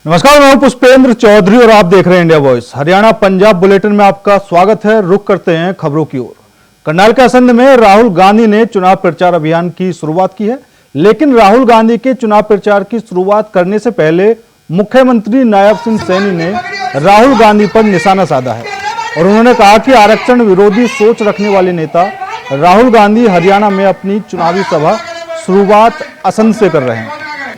नमस्कार, मैं हूं पुष्पेंद्र चौधरी और आप देख रहे हैं India voice. Haryana Punjab bulletin में आपका स्वागत है। रुक करते हैं खबरों की ओर। करनाल के असंध में राहुल गांधी ने चुनाव प्रचार अभियान की शुरुआत की है, लेकिन राहुल गांधी के चुनाव प्रचार की शुरुआत करने से पहले मुख्यमंत्री नायब सिंह सैनी ने राहुल गांधी पर निशाना साधा है और उन्होंने कहा कि आरक्षण विरोधी सोच रखने वाले नेता राहुल गांधी हरियाणा में अपनी चुनावी सभा शुरुआत असंध से कर रहे हैं।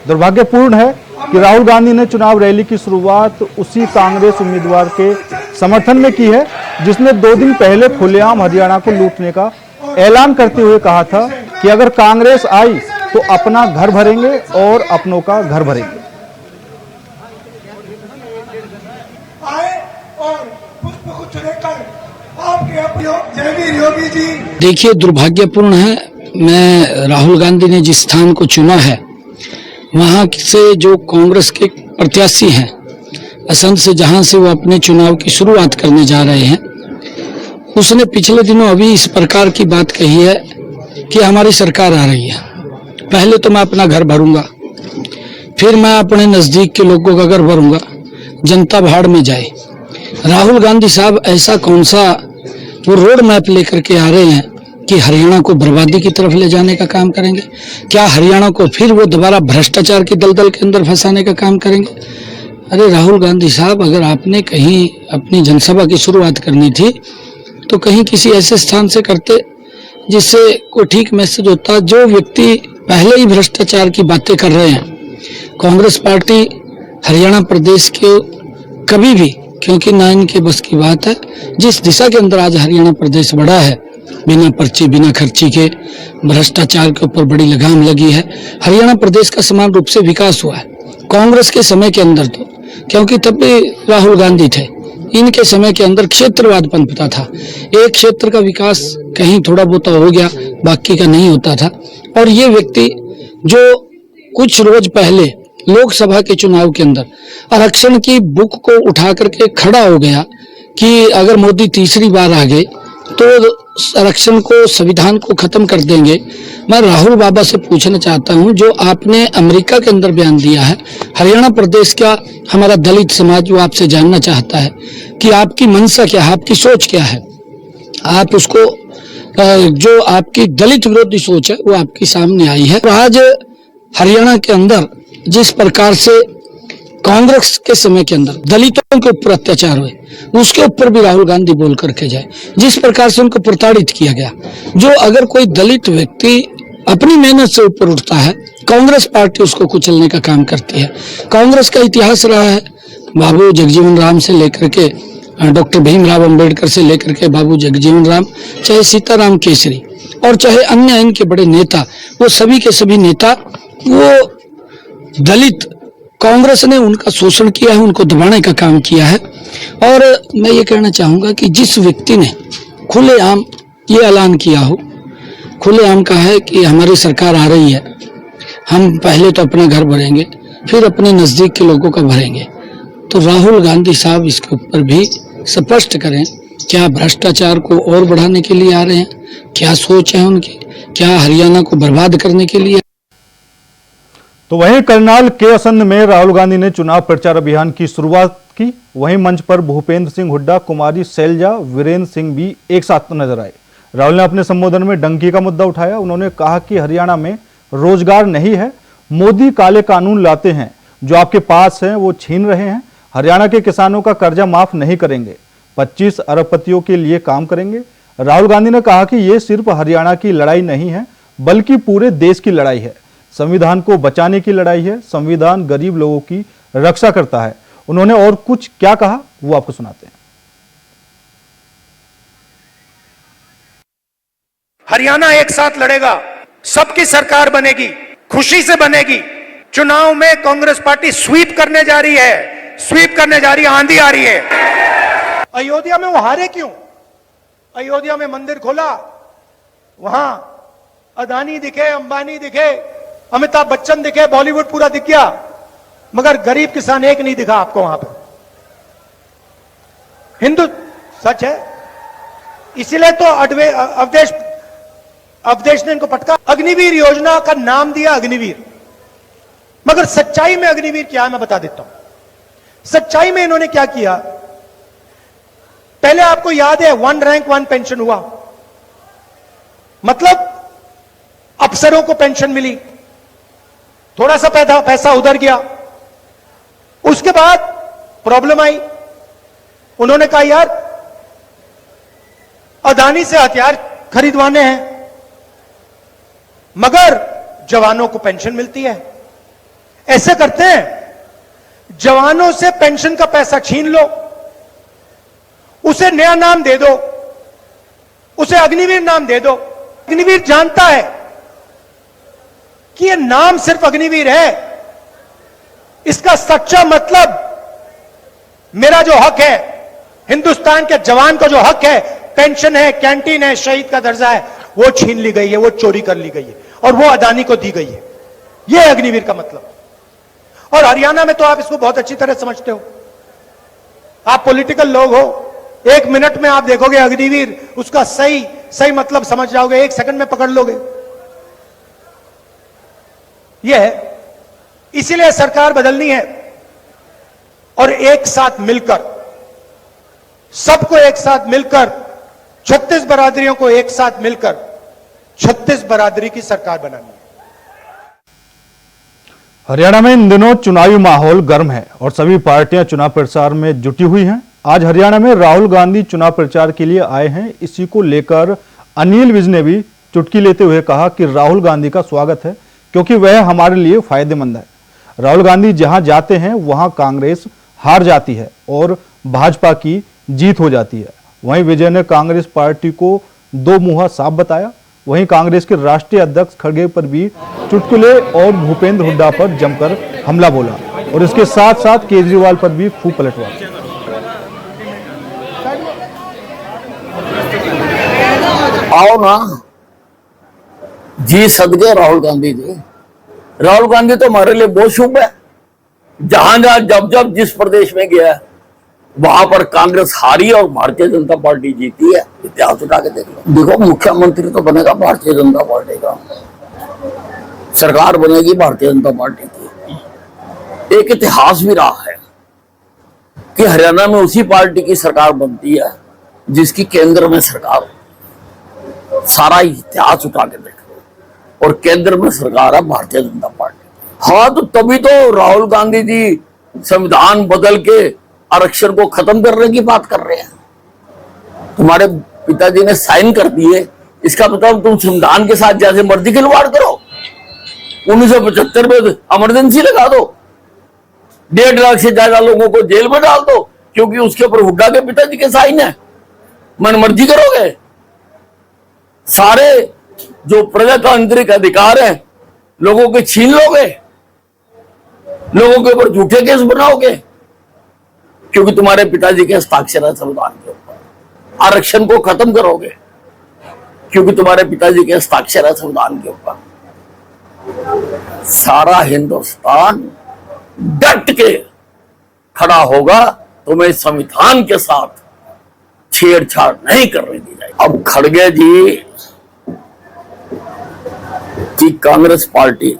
दुर्भाग्यपूर्ण है कि राहुल गांधी ने चुनाव रैली की शुरुआत उसी कांग्रेस उम्मीदवार के समर्थन में की है जिसने 2 दिन पहले खुलेआम हरियाणा को लूटने का ऐलान करते हुए कहा था कि अगर कांग्रेस आई तो अपना घर भरेंगे और अपनों का घर भरेंगे। देखिए, दुर्भाग्यपूर्ण है। मैं राहुल गांधी ने जिस स्थान को चुना है वहां से जो कांग्रेस के प्रत्याशी हैं असंध से, जहां से वो अपने चुनाव की शुरुआत करने जा रहे हैं, उसने पिछले दिनों अभी इस प्रकार की बात कही है कि हमारी सरकार आ रही है, पहले तो मैं अपना घर भरूंगा, फिर मैं अपने नजदीक के लोगों का घर भरूंगा, जनता भाड़ में जाए। राहुल गांधी साहब ऐसा कौन सा वो रोड मैप लेकर के आ रहे हैं कि हरियाणा को बर्बादी की तरफ ले जाने का काम करेंगे? क्या हरियाणा को फिर वो दोबारा भ्रष्टाचार की दलदल के अंदर फंसाने का काम करेंगे? अरे राहुल गांधी साहब, अगर आपने कहीं अपनी जनसभा की शुरुआत करनी थी तो कहीं किसी ऐसे स्थान से करते जिससे कोई ठीक मैसेज होता। जो व्यक्ति पहले ही भ्रष्टाचार की बातें कर रहे हैं, कांग्रेस पार्टी हरियाणा प्रदेश के कभी भी, क्योंकि ना इनके बस की बात है, जिस दिशा के अंदर आज हरियाणा प्रदेश बढ़ा है, बिना पर्ची बिना खर्ची के भ्रष्टाचार के ऊपर बड़ी लगाम लगी है। हरियाणा प्रदेश का समान रूप से विकास हुआ है। कांग्रेस के समय के अंदर तो, क्योंकि तब भी राहुल गांधी थे, इनके समय के अंदर क्षेत्रवाद पनपता था। एक क्षेत्र का विकास कहीं थोड़ा बहुत हो गया, बाकी का नहीं होता था। और ये व्यक्ति जो कुछ रोज पहले लोकसभा के चुनाव के अंदर आरक्षण की बुक को उठा करके खड़ा हो गया कि अगर मोदी तीसरी बार आ गए तो आरक्षण को, संविधान को खत्म कर देंगे। मैं राहुल बाबा से पूछना चाहता हूं, जो आपने अमेरिका के अंदर बयान दिया है, हरियाणा प्रदेश का हमारा दलित समाज वो आपसे जानना चाहता है कि आपकी मंशा क्या है, आपकी सोच क्या है। आप उसको, जो आपकी दलित विरोधी सोच है वो आपके सामने आई है। आज हरियाणा के अंदर जिस प्रकार से कांग्रेस के समय के अंदर दलितों के ऊपर अत्याचार हुए, उसके ऊपर भी राहुल गांधी बोल करके जाए। जिस प्रकार से उनको प्रताड़ित किया गया, जो अगर कोई दलित व्यक्ति अपनी मेहनत से ऊपर उठता है, कांग्रेस पार्टी उसको कुचलने का काम करती है। कांग्रेस का इतिहास रहा है, बाबू जगजीवन राम से लेकर के डॉक्टर भीमराव अंबेडकर से लेकर के बाबू जगजीवन राम, चाहे सीताराम केसरी और चाहे अन्य इनके बड़े नेता, वो सभी के सभी नेता वो दलित, कांग्रेस ने उनका शोषण किया है, उनको दबाने का काम किया है। और मैं ये कहना चाहूंगा कि जिस व्यक्ति ने खुलेआम ये ऐलान किया हो, खुलेआम कहा है कि हमारी सरकार आ रही है, हम पहले तो अपना घर भरेंगे, फिर अपने नजदीक के लोगों का भरेंगे, तो राहुल गांधी साहब इसके ऊपर भी स्पष्ट करें, क्या भ्रष्टाचार को और बढ़ाने के लिए आ रहे हैं? क्या सोच है उनकी? क्या हरियाणा को बर्बाद करने के लिए? तो वहीं करनाल के असंध में राहुल गांधी ने चुनाव प्रचार अभियान की शुरुआत की। वहीं मंच पर भूपेंद्र सिंह हुड्डा, कुमारी शैलजा, वीरेंद्र सिंह भी एक साथ नजर आए। राहुल ने अपने संबोधन में डंकी का मुद्दा उठाया। उन्होंने कहा कि हरियाणा में रोजगार नहीं है, मोदी काले कानून लाते हैं, जो आपके पास हैं वो छीन रहे हैं। हरियाणा के किसानों का कर्जा माफ नहीं करेंगे, 25 अरबपतियों के लिए काम करेंगे। राहुल गांधी ने कहा कि ये सिर्फ हरियाणा की लड़ाई नहीं है, बल्कि पूरे देश की लड़ाई है। संविधान को बचाने की लड़ाई है। संविधान गरीब लोगों की रक्षा करता है। उन्होंने और कुछ क्या कहा वो आपको सुनाते हैं। हरियाणा एक साथ लड़ेगा, सबकी सरकार बनेगी, खुशी से बनेगी। चुनाव में कांग्रेस पार्टी स्वीप करने जा रही है, स्वीप करने जा रही है, आंधी आ रही है। अयोध्या में वो हारे क्यों? अयोध्या में मंदिर खोला, वहां अदानी दिखे, अंबानी दिखे, अमिताभ बच्चन दिखे, बॉलीवुड पूरा दिख गया, मगर गरीब किसान एक नहीं दिखा आपको वहां पे। हिंदू सच है, इसीलिए तो अवधेश ने इनको पटका। अग्निवीर योजना का नाम दिया अग्निवीर, मगर सच्चाई में अग्निवीर क्या है मैं बता देता हूं। सच्चाई में इन्होंने क्या किया? पहले आपको याद है 1 रैंक 1 पेंशन हुआ, मतलब अफसरों को पेंशन मिली, थोड़ा सा पैसा उधर गया। उसके बाद प्रॉब्लम आई, उन्होंने कहा यार अदानी से हथियार खरीदवाने हैं मगर जवानों को पेंशन मिलती है। ऐसे करते हैं, जवानों से पेंशन का पैसा छीन लो, उसे नया नाम दे दो, उसे अग्निवीर नाम दे दो। अग्निवीर जानता है कि यह नाम सिर्फ अग्निवीर है, इसका सच्चा मतलब मेरा जो हक है, हिंदुस्तान के जवान का जो हक है, पेंशन है, कैंटीन है, शहीद का दर्जा है, वो छीन ली गई है, वो चोरी कर ली गई है और वो अदानी को दी गई है। यह है अग्निवीर का मतलब। और हरियाणा में तो आप इसको बहुत अच्छी तरह समझते हो, आप पॉलिटिकल लोग हो, 1 मिनट में आप देखोगे अग्निवीर, उसका सही मतलब समझ जाओगे, 1 सेकंड में पकड़ लोगे। यह है, इसीलिए सरकार बदलनी है और एक साथ मिलकर, सबको एक साथ मिलकर, 36 बरादरियों को एक साथ मिलकर 36 बरादरी की सरकार बनानी है। हरियाणा में इन दिनों चुनावी माहौल गर्म है और सभी पार्टियां चुनाव प्रचार में जुटी हुई हैं। आज हरियाणा में राहुल गांधी चुनाव प्रचार के लिए आए हैं। इसी को लेकर अनिल विज ने भी चुटकी लेते हुए कहा कि राहुल गांधी का स्वागत है क्योंकि वह हमारे लिए फायदेमंद है। राहुल गांधी जहां जाते हैं वहां कांग्रेस हार जाती है और भाजपा की जीत हो जाती है। वहीं विजय ने कांग्रेस पार्टी को दो मुंहा साफ बताया। वहीं कांग्रेस के राष्ट्रीय अध्यक्ष खड़गे पर भी चुटकुले और भूपेंद्र हुड्डा पर जमकर हमला बोला और इसके साथ साथ केजरीवाल पर भी खूब पलटवार। आओ ना जी सदके राहुल गांधी जी। राहुल गांधी तो हमारे लिए बहुत शुभ है। जहां जहां जब जब जिस प्रदेश में गया वहां पर कांग्रेस हारी और भारतीय जनता पार्टी जीती है। इतिहास उठा के देख लो। देखो, मुख्यमंत्री तो बनेगा भारतीय जनता पार्टी का, सरकार बनेगी भारतीय जनता पार्टी की। एक इतिहास भी रहा है कि हरियाणा में उसी पार्टी की सरकार बनती है जिसकी केंद्र में सरकार। सारा इतिहास उठा के देख लो और केंद्र में सरकार है भारतीय जनता पार्टी। हाँ, तो तभी तो राहुल गांधी जी संविधान बदल के आरक्षण को खत्म करने की बात कर रहे हैं। तुम्हारे पिताजी ने साइन कर दिए, इसका मतलब तुम संविधान के साथ जैसे मर्जी खिलवाड़ करो। 1975 में इमरजेंसी लगा दो, 1.5 लाख से ज्यादा लोगों को जेल में डाल दो क्योंकि उसके ऊपर हुड्डा के पिताजी के साइन है। मन मर्जी करोगे। सारे जो प्रजातांत्रिक अधिकार है लोगों के छीन लोगे, लोगों के ऊपर झूठे केस बनाओगे क्योंकि तुम्हारे पिताजी के हस्ताक्षर है संविधान के ऊपर। आरक्षण को खत्म करोगे क्योंकि तुम्हारे पिताजी के हस्ताक्षर है संविधान के ऊपर। सारा हिंदुस्तान डट के खड़ा होगा, तुम्हें संविधान के साथ छेड़छाड़ नहीं करने दी जाएगी। अब खड़गे जी की कांग्रेस पार्टी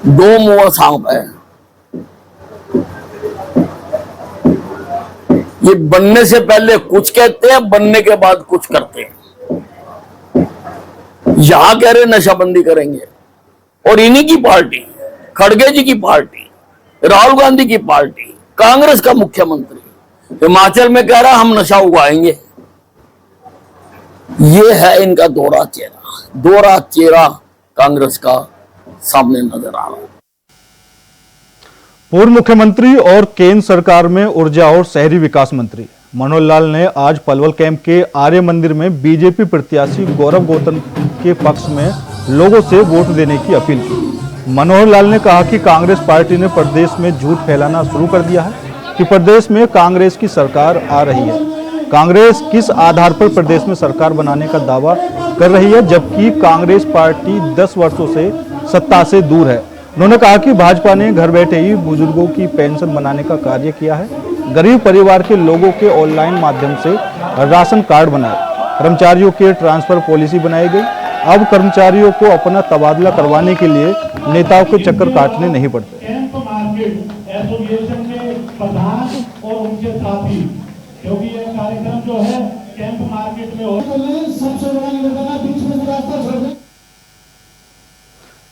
दो मुंह सांप है। ये बनने से पहले कुछ कहते हैं, बनने के बाद कुछ करते हैं। यहां कह रहे नशाबंदी करेंगे और इन्हीं की पार्टी, खड़गे जी की पार्टी, राहुल गांधी की पार्टी, कांग्रेस का मुख्यमंत्री हिमाचल में कह रहा हम नशा उगाएंगे। ये है इनका दोहरा चेहरा कांग्रेस का सामने नजर आ रहा है। पूर्व मुख्यमंत्री और केंद्र सरकार में ऊर्जा और शहरी विकास मंत्री मनोहर लाल ने आज पलवल कैंप के आर्य मंदिर में बीजेपी प्रत्याशी गौरव गौतम के पक्ष में लोगों से वोट देने की अपील की। मनोहर लाल ने कहा कि कांग्रेस पार्टी ने प्रदेश में झूठ फैलाना शुरू कर दिया है कि प्रदेश में कांग्रेस की सरकार आ रही है। कांग्रेस किस आधार पर प्रदेश में सरकार बनाने का दावा कर रही है जबकि कांग्रेस पार्टी 10 वर्षों से सत्ता से दूर है। उन्होंने कहा कि भाजपा ने घर बैठे ही बुजुर्गों की पेंशन बनाने का कार्य किया है। गरीब परिवार के लोगों के ऑनलाइन माध्यम से राशन कार्ड बनाए, कर्मचारियों के ट्रांसफर पॉलिसी बनाई गई। अब कर्मचारियों को अपना तबादला करवाने के लिए नेताओं के चक्कर काटने नहीं पड़ते। मार्केट एसोसिएशन के प्रधान और उनके साथी, क्योंकि यह कार्यक्रम जो है कैंप मार्केट में हो। सबसे बड़ा निवेदन है बीच में रास्ता छोड़ दें।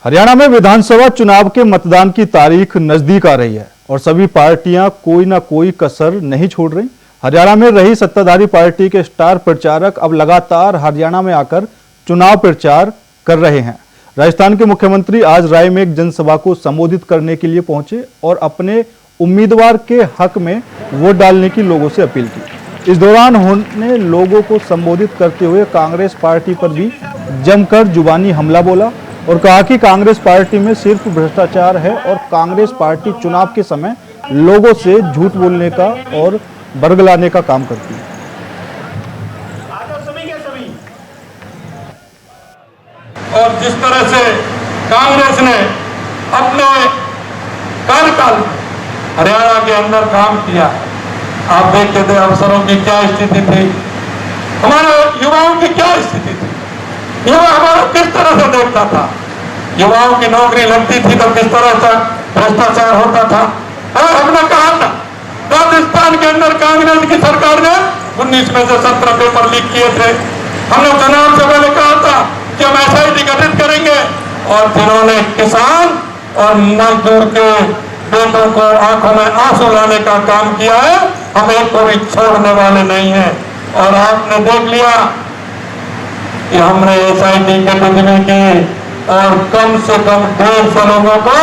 हरियाणा में विधानसभा चुनाव के मतदान की तारीख नजदीक आ रही है और सभी पार्टियां कोई ना कोई कसर नहीं छोड़ रही। हरियाणा में रही सत्ताधारी पार्टी के स्टार प्रचारक अब लगातार हरियाणा में आकर चुनाव प्रचार कर रहे हैं। राजस्थान के मुख्यमंत्री आज राय में एक जनसभा को संबोधित करने के लिए पहुंचे और अपने उम्मीदवार के हक में वोट डालने की लोगों से अपील की। इस दौरान उन्होंने लोगों को संबोधित करते हुए कांग्रेस पार्टी पर भी जमकर जुबानी हमला बोला और कहा कि कांग्रेस पार्टी में सिर्फ भ्रष्टाचार है और कांग्रेस पार्टी चुनाव के समय लोगों से झूठ बोलने का और बरगलाने का काम करती है। और जिस तरह से कांग्रेस ने अपने कार्यकाल हरियाणा के अंदर काम किया, आप देखते थे अफसरों की क्या स्थिति थी, हमारे युवाओं की क्या स्थिति थी। युवा हमारा किस तरह से देखता था, युवाओं की नौकरी लगती थी तो किस तरह से भ्रष्टाचार होता था। और हमने कहा था राजस्थान के अंदर कांग्रेस की सरकार ने 19 में से 17 पेपर लीक किए थे। हमने चुनाव से पहले कहा था कि हम एसआईटी गठित करेंगे और जिन्होंने किसान और मजदूर के बेटों को आंखों में आंसू लाने का काम किया है, हम एक को भी छोड़ने वाले नहीं है। और आपने देख लिया कि हमने एसआईटी गठित भी की और कम से कम 150 लोगों को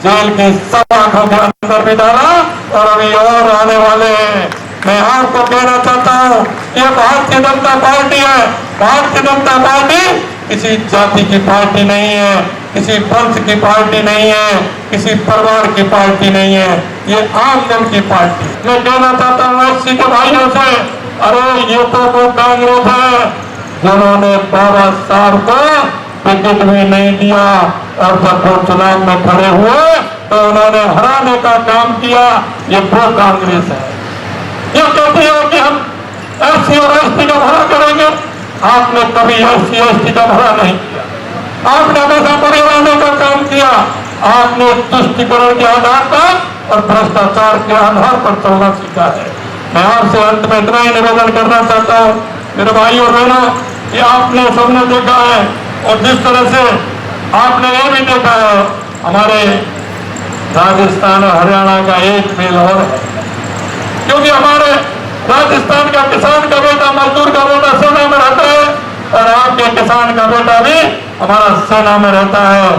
जेल की सलाखों के अंदर भी डाला और अभी और आने वाले हैं। मैं आपको कहना चाहता हूँ, ये भारतीय जनता पार्टी है। भारतीय जनता पार्टी किसी जाति की पार्टी नहीं है, किसी पंथ की पार्टी नहीं है, किसी परिवार की पार्टी नहीं है, ये आम जन की पार्टी। मैं कहना चाहता हूँ एससी के भाइयों से, अरे ये तो वो कांग्रेस है जिन्होंने बाबा साहब को टिकट भी नहीं दिया और जब वो चुनाव में खड़े हुए तो उन्होंने हराने का काम किया। ये वो कांग्रेस है। ये कहती है कि हम एससी और एसटी का भला करेंगे। आपने कभी एससी एसटी का भला नहीं किया, आपने हमेशा परिवारों का काम किया। आपने तुष्टिकरण के आधार पर और भ्रष्टाचार के आधार पर चलना सीखा है। मैं आपसे अंत में इतना ही निवेदन करना चाहता हूँ मेरे भाइयों और बहनों, कि आपने सबने देखा है और जिस तरह से आपने ये भी देखा है, हमारे राजस्थान और हरियाणा का एक मेल और है, क्योंकि हमारे राजस्थान का किसान का बेटा मजदूर का बेटा सेना में रहता है और आपके किसान का बेटा भी हमारा सेना में रहता है।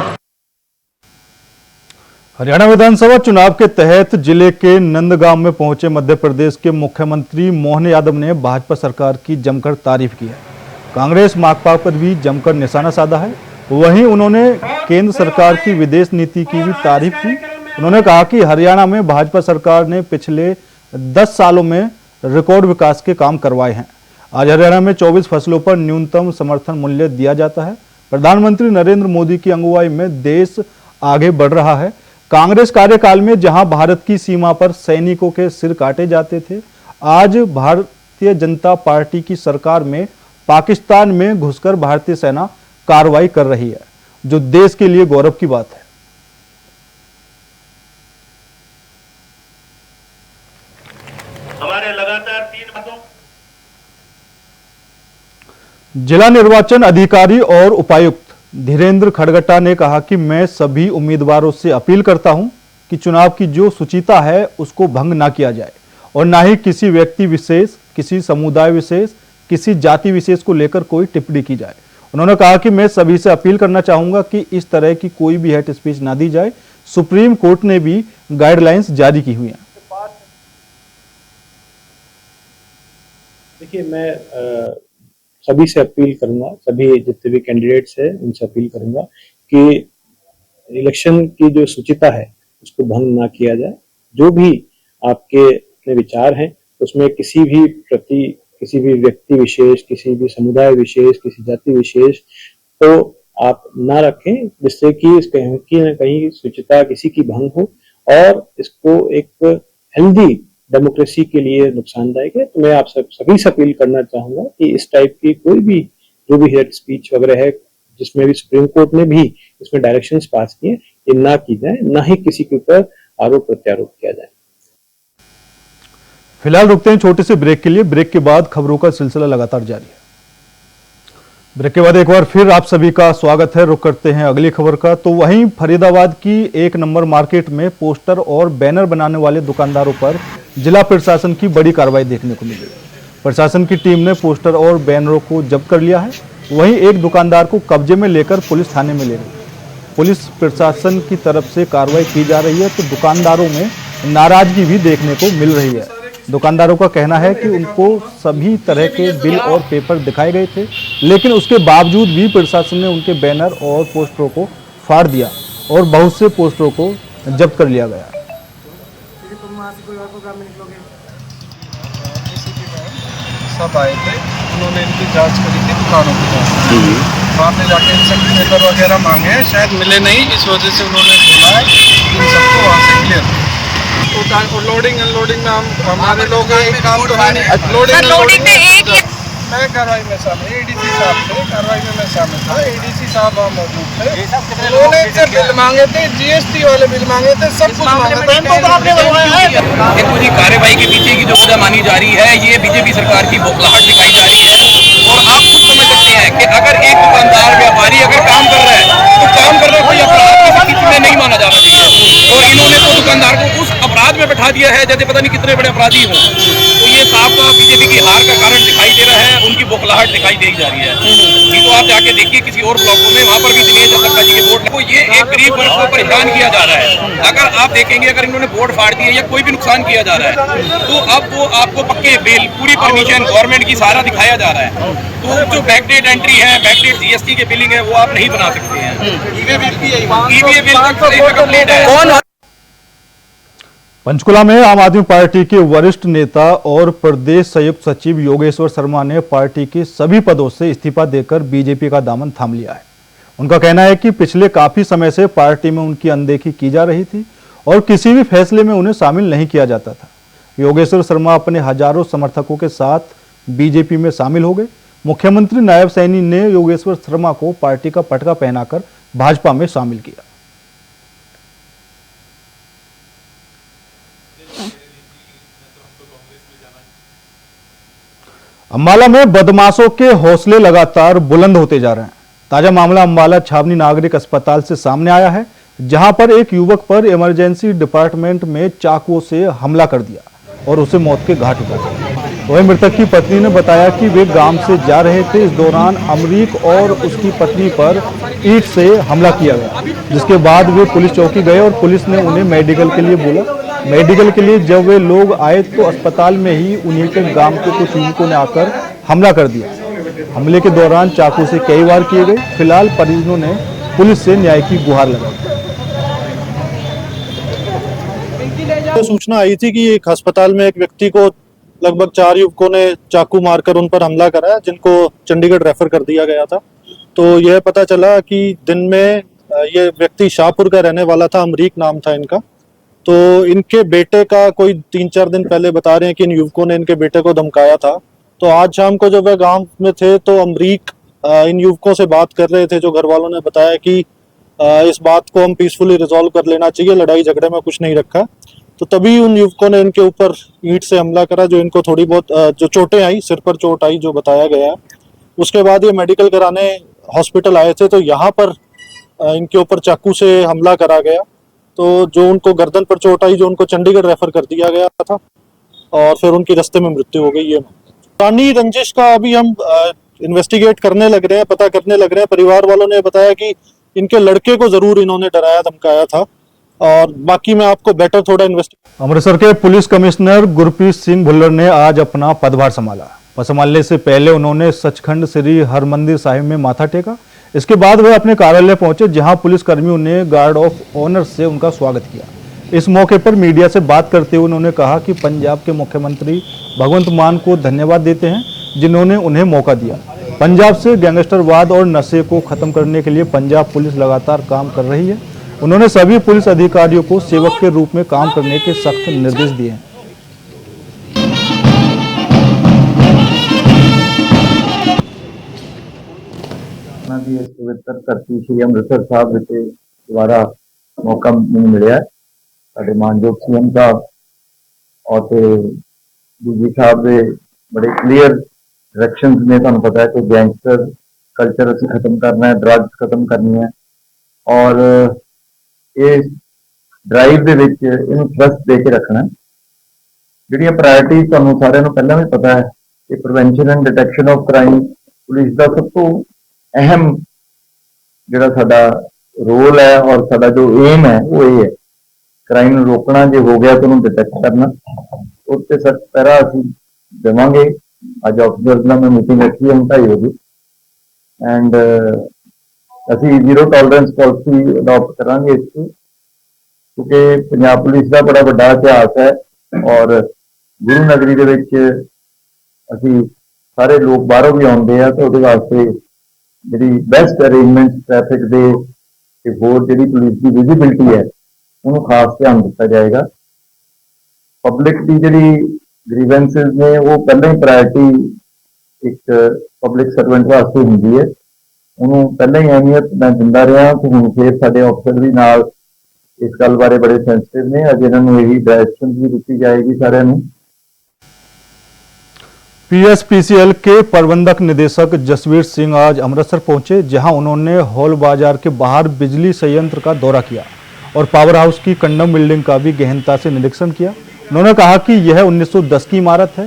हरियाणा विधानसभा चुनाव के तहत जिले के नंदगांव में पहुंचे मध्य प्रदेश के मुख्यमंत्री मोहन यादव ने भाजपा सरकार की जमकर तारीफ की है। कांग्रेस माकपा पर भी जमकर निशाना साधा है। वहीं उन्होंने केंद्र सरकार की विदेश नीति की भी तारीफ की। उन्होंने कहा कि हरियाणा में भाजपा सरकार ने पिछले 10 सालों में रिकॉर्ड विकास के काम करवाए हैं। आज हरियाणा में 24 फसलों पर न्यूनतम समर्थन मूल्य दिया जाता है। प्रधानमंत्री नरेंद्र मोदी की अगुवाई में देश आगे बढ़ रहा है। कांग्रेस कार्यकाल में जहां भारत की सीमा पर सैनिकों के सिर काटे जाते थे, आज भारतीय जनता पार्टी की सरकार में पाकिस्तान में घुसकर भारतीय सेना कार्रवाई कर रही है, जो देश के लिए गौरव की बात है। हमारे लगातार 3 बातों। जिला निर्वाचन अधिकारी और उपायुक्त धीरेन्द्र खड़गटा ने कहा कि मैं सभी उम्मीदवारों से अपील करता हूं कि चुनाव की जो शुचिता है उसको भंग ना किया जाए और ना ही किसी व्यक्ति विशेष, किसी समुदाय विशेष, किसी जाति विशेष को लेकर कोई टिप्पणी की जाए। उन्होंने कहा कि मैं सभी से अपील करना चाहूंगा कि इस तरह की कोई भी हेट स्पीच ना दी जाए। सुप्रीम कोर्ट ने भी गाइडलाइंस जारी की हुई हैं। देखिए, मैं सभी से अपील करूंगा, सभी जितने भी कैंडिडेट्स हैं उनसे अपील करूंगा कि इलेक्शन की जो शुचिता है उसको भंग ना किया जाए। जो भी आपके अपने विचार हैं उसमें किसी भी प्रति, किसी भी व्यक्ति विशेष, किसी भी समुदाय विशेष, किसी जाति विशेष तो आप ना रखें, जिससे कि कहीं ना कहीं शुचिता किसी की भंग हो और इसको एक हेल्दी डेमोक्रेसी के लिए नुकसानदायक है। तो मैं आप सभी से अपील करना चाहूंगा कि इस टाइप की कोई भी जो भी हेट स्पीच वगैरह है, जिसमें भी सुप्रीम कोर्ट ने भी इसमें डायरेक्शंस पास किए, ये ना की जाए, ना ही किसी के ऊपर आरोप प्रत्यारोप किया जाए। फिलहाल रुकते हैं छोटे से ब्रेक के लिए। ब्रेक के बाद खबरों का सिलसिला लगातार जारी है। ब्रेक के बाद एक बार फिर आप सभी का स्वागत है। रुक करते हैं अगली खबर का। तो वहीं फरीदाबाद की 1 नंबर मार्केट में पोस्टर और बैनर बनाने वाले दुकानदारों पर जिला प्रशासन की बड़ी कार्रवाई देखने को मिली। प्रशासन की टीम ने पोस्टर और बैनरों को जब्त कर लिया है। वहीं एक दुकानदार को कब्जे में लेकर पुलिस थाने में ले गई। पुलिस प्रशासन की तरफ से कार्रवाई की जा रही है तो दुकानदारों में नाराजगी भी देखने को मिल रही है। दुकानदारों का कहना है कि उनको सभी तरह के बिल और पेपर दिखाए गए थे, लेकिन उसके बावजूद भी प्रशासन ने उनके बैनर और पोस्टरों को फाड़ दिया और बहुत से पोस्टरों को जब्त कर लिया गया। सब आए थे, उन्होंने इनकी जांच करी थी, दुकानों की जांच। वहाँ पे जाके इनसे पेपर वगैरह मांगे हैं, शायद मिले नहीं, इस वजह से उन्होंने बोला है इन सबको वहाँ से क्लियर। लोडिंग अनलोडिंग में हमारे लोग काम तो है नहीं। लोडिंग में एक मैं कार्रवाई में शामिल, एडीसी साहब थे, कार्रवाई में मैं शामिल था। एडीसी साहब वहाँ मौजूद थे। उन्होंने इनसे बिल मांगे थे, जीएसटी वाले बिल मांगे थे, सब कुछ मांगे थे। इनको तो आपने बनवाया है। ये पूरी कार्रवाई के पीछे की जो वजह मानी जा रही है, ये बीजेपी सरकार की बौखलाहट दिखाई जा रही है। और आप खुद समझ सकते हैं कि अगर एक दुकानदार व्यापारी अगर काम कर रहा है तो काम कर रहे कोई अपराध में नहीं माना जाना चाहिए। और इन्होंने तो दुकानदार को उस अपराध में बैठा दिया है जैसे पता नहीं कितने बड़े अपराधी हों। तो ये साफ बीजेपी की हार का कारण दिखाई दे रहा है, उनकी बौखलाहट दिखाई दे जा रही है। ये तो आप जाके देखिए किसी और ब्लॉकों में, वहाँ पर भी दिनेश अब्दुल्ला जी के बोर्ड को ये एक गरीब वर्ग को परेशान किया जा रहा है। अगर आप देखेंगे अगर इन्होंने बोर्ड फाड़ दिए या कोई भी नुकसान किया जा रहा है तो अब वो आपको पक्के बिल, पूरी परमिशन गवर्नमेंट की सारा दिखाया जा रहा है। तो जो बैकडेट एंट्री है, बैकडेट जीएसटी के बिलिंग है, वो आप नहीं बना सकते हैं। ईवे बिल कंप्लीट है। पंचकुला में आम आदमी पार्टी के वरिष्ठ नेता और प्रदेश संयुक्त सचिव योगेश्वर शर्मा ने पार्टी के सभी पदों से इस्तीफा देकर बीजेपी का दामन थाम लिया है। उनका कहना है कि पिछले काफी समय से पार्टी में उनकी अनदेखी की जा रही थी और किसी भी फैसले में उन्हें शामिल नहीं किया जाता था। योगेश्वर शर्मा अपने हजारों समर्थकों के साथ बीजेपी में शामिल हो गए। मुख्यमंत्री नायब सैनी ने योगेश्वर शर्मा को पार्टी का पटका पहनाकर भाजपा में शामिल किया। अंबाला में बदमाशों के हौसले लगातार बुलंद होते जा रहे हैं। ताजा मामला अंबाला छावनी नागरिक अस्पताल से सामने आया है, जहां पर एक युवक पर इमरजेंसी डिपार्टमेंट में चाकुओं से हमला कर दिया और उसे मौत के घाट उतार दिया। वहीं मृतक की पत्नी ने बताया कि वे गांव से जा रहे थे। इस दौरान अमरीक और उसकी पत्नी पर ईंट से हमला किया गया, जिसके बाद वे पुलिस चौकी गए और पुलिस ने उन्हें मेडिकल के लिए बोला। मेडिकल के लिए जब वे लोग आए तो अस्पताल में ही उन्हीं के गांव के कुछ युवकों ने आकर हमला कर दिया। हमले के दौरान चाकू से कई वार किए गए। फिलहाल परिजनों ने पुलिस से न्याय की गुहार लगाई। सूचना आई थी कि एक अस्पताल में एक व्यक्ति को लगभग 4 युवकों ने चाकू मारकर उन पर हमला करा, जिनको चंडीगढ़ रेफर कर दिया गया था। तो यह पता चला कि दिन में ये व्यक्ति शाहपुर का रहने वाला था, अमरीक नाम था इनका। तो इनके बेटे का कोई 3-4 दिन पहले बता रहे हैं कि इन युवकों ने इनके बेटे को धमकाया था। तो आज शाम को जब वह गांव में थे तो अमरीक इन युवकों से बात कर रहे थे, जो घर वालों ने बताया कि इस बात को हम पीसफुली रिजॉल्व कर लेना चाहिए, लड़ाई झगड़े में कुछ नहीं रखा। तो तभी उन युवकों ने इनके ऊपर ईंट से हमला करा, जो इनको थोड़ी बहुत जो चोटें आई, सिर पर चोट आई जो बताया गया। उसके बाद ये मेडिकल कराने हॉस्पिटल आए थे, तो यहाँ पर इनके ऊपर चाकू से हमला करा गया। तो जो उनको गर्दन पर चोट आई, जो उनको चंडीगढ़ रेफर कर दिया गया था और फिर उनकी रास्ते में मृत्यु हो गई। ये पुरानी रंजिश का अभी हम इन्वेस्टिगेट करने लग रहे हैं, पता करने लग रहे हैं। परिवार वालों ने बताया कि इनके लड़के को जरूर इन्होंने डराया धमकाया था, और बाकी मैं आपको बेटर थोड़ा अमृतसर के पुलिस कमिश्नर गुरप्रीत सिंह भुल्लर ने आज अपना पदभार संभाला। संभालने से पहले उन्होंने सचखंड श्री हरमंदिर साहिब में माथा टेका। इसके बाद वह अपने कार्यालय पहुंचे, जहां पुलिस कर्मियों ने गार्ड ऑफ ऑनर से उनका स्वागत किया। इस मौके पर मीडिया से बात करते हुए उन्होंने कहा कि पंजाब के मुख्यमंत्री भगवंत मान को धन्यवाद देते हैं, जिन्होंने उन्हें मौका दिया। पंजाब से गैंगस्टरवाद और नशे को खत्म करने के लिए पंजाब पुलिस लगातार काम कर रही है। उन्होंने सभी पुलिस अधिकारियों को सेवक के रूप में काम करने के सख्त निर्देश दिए हैं। ਦੀ ਇਸ ਪਵਿੱਤਰ ਧਰਤੀ ਸ੍ਰੀ ਅੰਮ੍ਰਿਤਸਰ ਸਾਹਿਬ ਵਿਖੇ ਦੁਬਾਰਾ ਮੌਕਾ ਮੈਨੂੰ ਮਿਲਿਆ ਸਾਡੇ ਮਾਨਯੋਗ ਸੀਐਮ ਸਾਹਿਬ और डी साहब के बड़े क्लीयर डायरैक्शंस ने। तुहानूं पता है कि गैंगस्टर कल्चर असीं खत्म करना है, ड्रग्स खत्म करनी है और ये ड्राइव दे विच इहनूं ट्रस्ट दे के रखना। जिहड़ियां प्रायोरिटीज तुहानूं सारिआं नूं पहिलां भी पता है कि prevention and detection of crime police का सब तो अहम जिहड़ा साडा रोल है और साडा जो एम है वो ये है क्राइम नूं रोकना, जो हो गया तो उन्होंने डिटेक्ट करना। उससे सख्त पैरा असीं देवांगे। अज ऑफिसर्स नाल मैं मीटिंग रखी है 2:30 बजे एंड असीं जीरो टॉलरेंस पॉलिसी अडॉप्ट करांगे इस क्योंकि पंजाब पुलिस का बड़ा वड्डा इतिहास है और गुरु नगरी दे विच असीं सारे लोग बाहरों भी आउंदे आ तो उहदे वास्ते जिहड़ी बेस्ट अरेंजमेंट ट्रैफिक दे ते होर जिहड़ी पुलिस की विजिबिलिटी है उन्होंने खास ध्यान दिता जाएगा। पब्लिक की जिहड़ी ग्रीवेंसिस ने वो पहले ही प्रायोरिटी एक पब्लिक सर्वेंट वास्ते हुंदी है, उन्होंने पहले ही अहमियत मैं दिंदा रहा तो हुण फिर साडे अफसर भी नाल इस गल बारे बड़े सेंसिटिव ने। अज इन्हां नूं यही डायरेक्शन भी दी जाएगी सारिआं नूं। पीएसपीसीएल के प्रबंधक निदेशक जसवीर सिंह आज अमृतसर पहुंचे, जहां उन्होंने हॉल बाजार के बाहर बिजली संयंत्र का दौरा किया और पावर हाउस की कंडम बिल्डिंग का भी गहनता से निरीक्षण किया। उन्होंने कहा कि यह 1910 की इमारत है।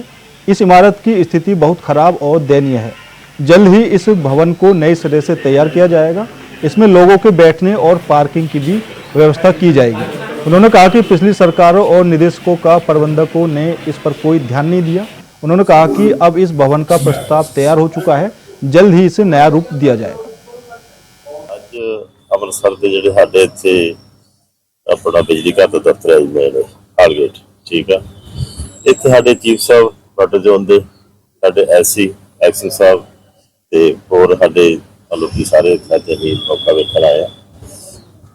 इस इमारत की स्थिति बहुत खराब और दयनीय है। जल्द ही इस भवन को नए सिरे से तैयार किया जाएगा। इसमें लोगों के बैठने और पार्किंग की भी व्यवस्था की जाएगी। उन्होंने कहा कि पिछली सरकारों और निदेशकों का प्रबंधकों ने इस पर कोई ध्यान नहीं दिया। उन्होंने कहा कि अब इस भवन का प्रस्ताव तैयार हो चुका है, जल्द ही इसे नया रूप दिया जाएगा। आज अमृतसर के जिहड़े साडे इत्थे अपना बिजली घर का दफ्तर है जी हालगेट, ठीक है, इत्थे साडे चीफ साहब बट जोन दे साडे एससी एक्शन साहब ते होर साडे मतलब कि सारे अज असीं मौका वेखण आए आ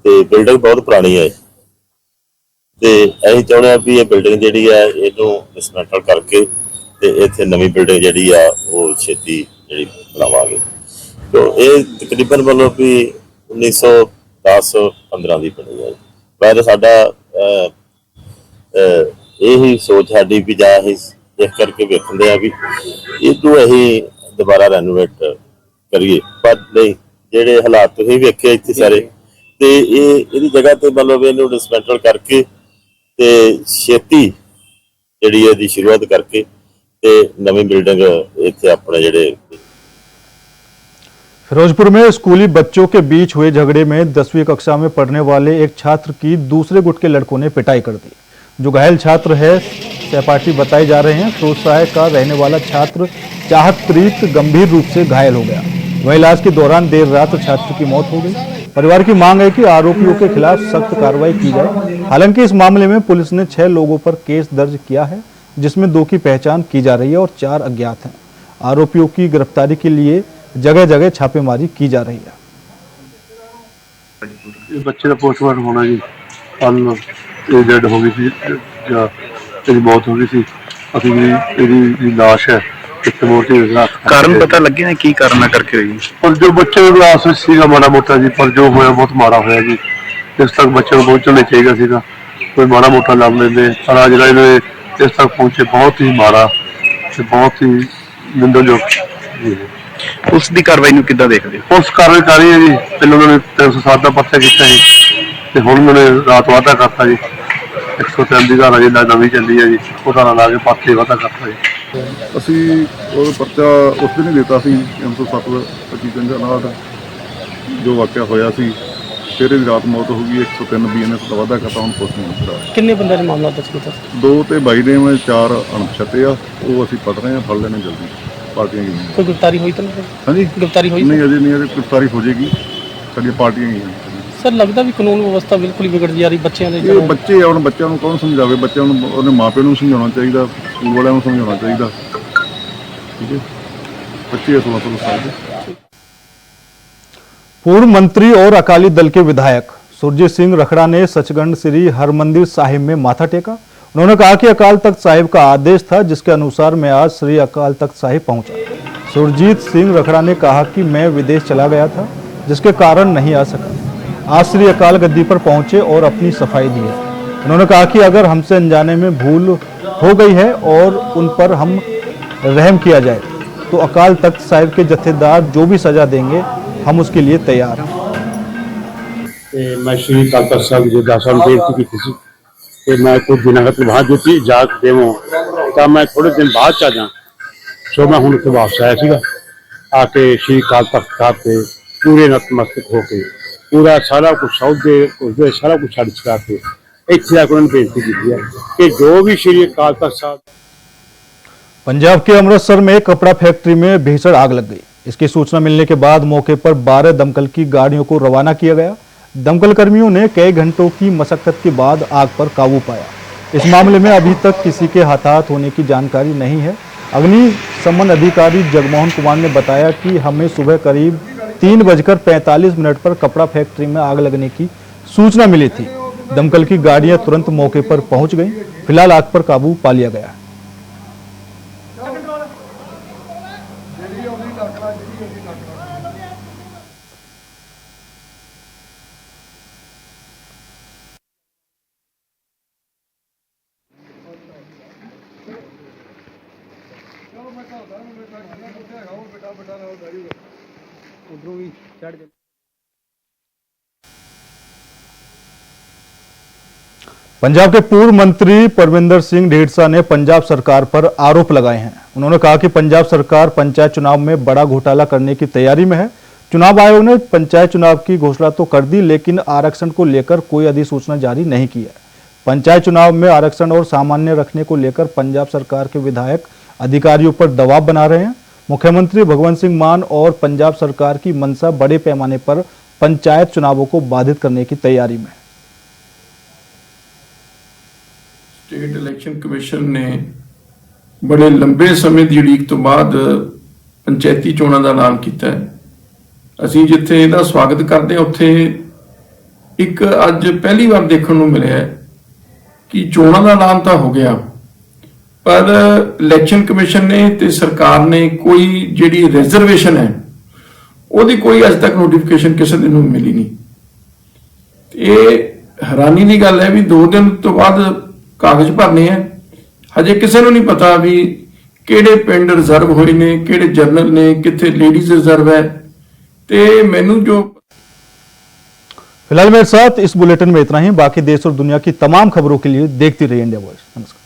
ते बिल्डिंग बहुत पुरानी है ते असीं चाहुंदे आ भी ये बिल्डिंग जिहड़ी है इहनूं डिसमैंटल करके ते इत्थे नवीं बिल्डिंग जिहड़ी आ वो छेती जिहड़ी बनावांगे। तो ये तकरीबन मतलब भी 1910-15 की बनी है। पर साडा यही सोच साडी भी जा इस करके वेखदे आ भी इहनूं असीं दोबारा रेनोवेट करिए, पर नहीं जिहड़े हालात तुसीं वेखे इत्थे सारे ते इहदी जगह ते मतलब इहनूं डिसमैंटल करके ते छेती जिहड़ी इहदी शुरुआत करके ते नवीं बिल्डिंग इत्थे अपने जिहड़े। फिरोजपुर में स्कूली बच्चों के बीच हुए झगड़े में 10वीं कक्षा में पढ़ने वाले एक छात्र की दूसरे गुट के लड़कों ने पिटाई कर दी। जो घायल छात्र है सहपाठी बताए जा रहे हैं। फिरोजशाह का रहने वाला छात्र चाहत प्रीत गंभीर रूप से घायल हो गया। वहीं इलाज के दौरान देर रात छात्र की मौत हो गई। परिवार की मांग है कि आरोपियों के खिलाफ सख्त कार्रवाई की जाए। हालांकि इस मामले में पुलिस ने 6 लोगों पर केस दर्ज किया है, जिसमें 2 की पहचान की जा रही है और 4 अज्ञात हैं। आरोपियों की गिरफ्तारी के लिए जगह जगह छापेमारी की जा रही है। ये बच्चे का पोस्टमार्टम होना जी, कल डेड हो गई थी, तेरी मौत हो गई थी। अभी भी लाश है कारण पता लगे ना की कारण करके हुई पर जो बच्चे क्लास में सीगा माड़ा मोटा जी, पर जो होया बहुत माड़ा होया जी। इस तक बच्चे को पहुंचना चाहिए सीगा, कोई माड़ा मोटा लड़ लेंदे पर आज इन्होंने इस तक पहुंचे बहुत ही माड़ा, बहुत ही निंदनयोग। उस दी कार्रवाई नूं किद्दां देखदे हो? पुलिस कार्रवाई कर रही है जी। पहले उन्होंने 307 का पर्चा किया जी, हुण उन्होंने रात वाधा करता जी। 103 की धारा जी नवीं चली है जी, वो धारा ला के पर्चे वाधा करता जी। ਅਸੀਂ ਉਹ ਪਰਚਾ ਉਸ ਦਿਨ ਹੀ ਦਿੱਤਾ ਸੀ 307-25 ਜੋ ਵਾਕਿਆ ਹੋਇਆ ਸੀ। ਫਿਰ ਇਹਦੀ ਰਾਤ ਮੌਤ ਹੋ ਗਈ। 103 BNS ਦਾ ਵਾਧਾ ਕਰਤਾ, ਹੁਣ ਪੋਸਟਮਾਰਟਮ ਕਰਾ। ਕਿੰਨੇ ਬੰਦਿਆਂ ਦੇ ਮਾਮਲਾ ਦਰਜ ਕੀਤਾ? 2 ਤੇ 22 ਨੇ, 4 ਅਣਪਛਾਤੇ ਆ, ਉਹ ਅਸੀਂ ਪੜ ਰਹੇ ਹਾਂ, ਫੜ ਲੈਣੇ ਜਲਦੀ। ਪਾਰਟੀਆਂ ਗਈਆਂ। ਕੋਈ ਗ੍ਰਿਫਤਾਰੀ ਹੋਈ ਤਾਂ ਨਹੀਂ? ਹਾਂਜੀ ਗ੍ਰਿਫਤਾਰੀ ਹੋਈ ਨਹੀਂ, ਅਜੇ ਨਹੀਂ, ਅਜੇ ਗ੍ਰਿਫਤਾਰੀ ਹੋ ਜਾਏਗੀ। ਸਾਡੀਆਂ ਪਾਰਟੀਆਂ ਗਈਆਂ। ਸਰ ਲੱਗਦਾ ਵੀ ਕਾਨੂੰਨ ਵਿਵਸਥਾ ਬਿਲਕੁਲ ਹੀ ਵਿਗੜ ਜਾ ਰਹੀ ਬੱਚਿਆਂ ਦੇ। ਇਹ ਬੱਚੇ ਹੁਣ ਬੱਚਿਆਂ ਨੂੰ ਕੌਣ ਸਮਝਾਵੇ? ਬੱਚਿਆਂ ਨੂੰ ਉਹਦੇ ਮਾਪਿਆਂ ਨੂੰ ਸਮਝਾਉਣਾ ਚਾਹੀਦਾ, ਸਕੂਲ ਵਾਲਿਆਂ ਨੂੰ ਸਮਝਾਉਣਾ ਚਾਹੀਦਾ। ठीक है, बच्चे 16 साल के। पूर्व मंत्री और अकाली दल के विधायक सुरजीत सिंह रखड़ा ने सचखंड श्री हरमंदिर साहिब में माथा टेका। उन्होंने कहा कि अकाल तख्त साहिब का आदेश था, जिसके अनुसार मैं आज श्री अकाल तख्त साहिब पहुंचा। सुरजीत सिंह रखड़ा ने कहा कि मैं विदेश चला गया था, जिसके कारण नहीं आ सका। आज श्री अकाल गद्दी पर पहुंचे और अपनी सफाई दी है। उन्होंने कहा कि अगर हमसे अनजाने में भूल हो गई है और उन पर हम रहम किया जाए तो अकाल तख्त साहिब के जत्थेदार जो भी सजा देंगे हम उसके लिए तैयार हैं। मैं श्री अकाल तख्त साहिब जी दासा ਨੂੰ ਬੇਨਤੀ ਕੀਤੀ ਸੀ ਕਿ ਮੈਂ ਕੁਝ ਦਿਨਾਂ ਤੱਕ ਵਹਾਂ ਦਿੱਤੀ ਇਜਾਜ਼ਤ ਦੇਵੋ ਤਾਂ ਮੈਂ ਥੋੜੇ ਦਿਨ ਬਾਅਦ ਚ ਆ ਜਾ ਸੋ ਮੈਂ ਹੁਣ ਇੱਥੇ ਵਾਪਸ ਆਇਆ ਸੀਗਾ ਆ ਕੇ श्री अकाल तख्त ਸਾਹਿਬ ਤੇ ਪੂਰੇ ਨਤਮਸਤਕ ਹੋ ਕੇ पूरा सारा कुछ सौदे उसदे सारा कुछ छड़ छड़ा के इत्थे आके उन्होंने बेनती की है कि जो भी श्री अकाल तख्त साहब। पंजाब के अमृतसर में एक कपड़ा फैक्ट्री में भीषण आग लग गई। इसकी सूचना मिलने के बाद मौके पर 12 दमकल की गाड़ियों को रवाना किया गया। दमकल कर्मियों ने कई घंटों की मशक्कत के बाद आग पर काबू पाया। इस मामले में अभी तक किसी के हताहत होने की जानकारी नहीं है। अग्निशमन अधिकारी जगमोहन कुमार ने बताया कि हमें सुबह करीब 3:45 पर कपड़ा फैक्ट्री में आग लगने की सूचना मिली थी। दमकल की गाड़ियां तुरंत मौके पर पहुंच गईं। फिलहाल आग पर काबू पा लिया गया है। पंजाब के पूर्व मंत्री परविंदर सिंह ढेडसा ने पंजाब सरकार पर आरोप लगाए हैं। उन्होंने कहा कि पंजाब सरकार पंचायत चुनाव में बड़ा घोटाला करने की तैयारी में है। चुनाव आयोग ने पंचायत चुनाव की घोषणा तो कर दी, लेकिन आरक्षण को लेकर कोई अधिसूचना जारी नहीं की है। पंचायत चुनाव में आरक्षण और सामान्य रखने को लेकर पंजाब सरकार के विधायक अधिकारियों पर दबाव बना रहे हैं। मुख्यमंत्री भगवंत सिंह मान और पंजाब सरकार की मंशा बड़े पैमाने पर पंचायत चुनावों को बाधित करने की तैयारी में। स्टेट इलेक्शन कमिशन ने बड़े लंबे समय की उड़ीक तो बाद पंचायती चोणों का ऐलान किया है। असीं जिथे इहदा स्वागत करते हैं उत्थे एक अज पहली बार देखने को मिले है कि चोणों का ऐलान तो हो गया, पर इलेक्शन कमिशन ने ते सरकार ने कोई जिहड़ी रिजर्वेशन है ਉਹਦੀ कोई अज तक नोटिफिकेशन किसी दिन नूं मिली नहीं। ये हैरानी की गल है भी 2 दिन तो बाद कागज भरने हैं, हजे किसी को नहीं पता भी किहड़े पिंड रिजर्व होए ने, किहड़े जनरल ने, कित्थे लेडीज रिजर्व है। ते मैनू जो फिलहाल मेरे साथ इस बुलेटिन में इतना ही। बाकी देश और दुनिया की तमाम खबरों के लिए देखती रहिए इंडिया वॉइस। नमस्कार।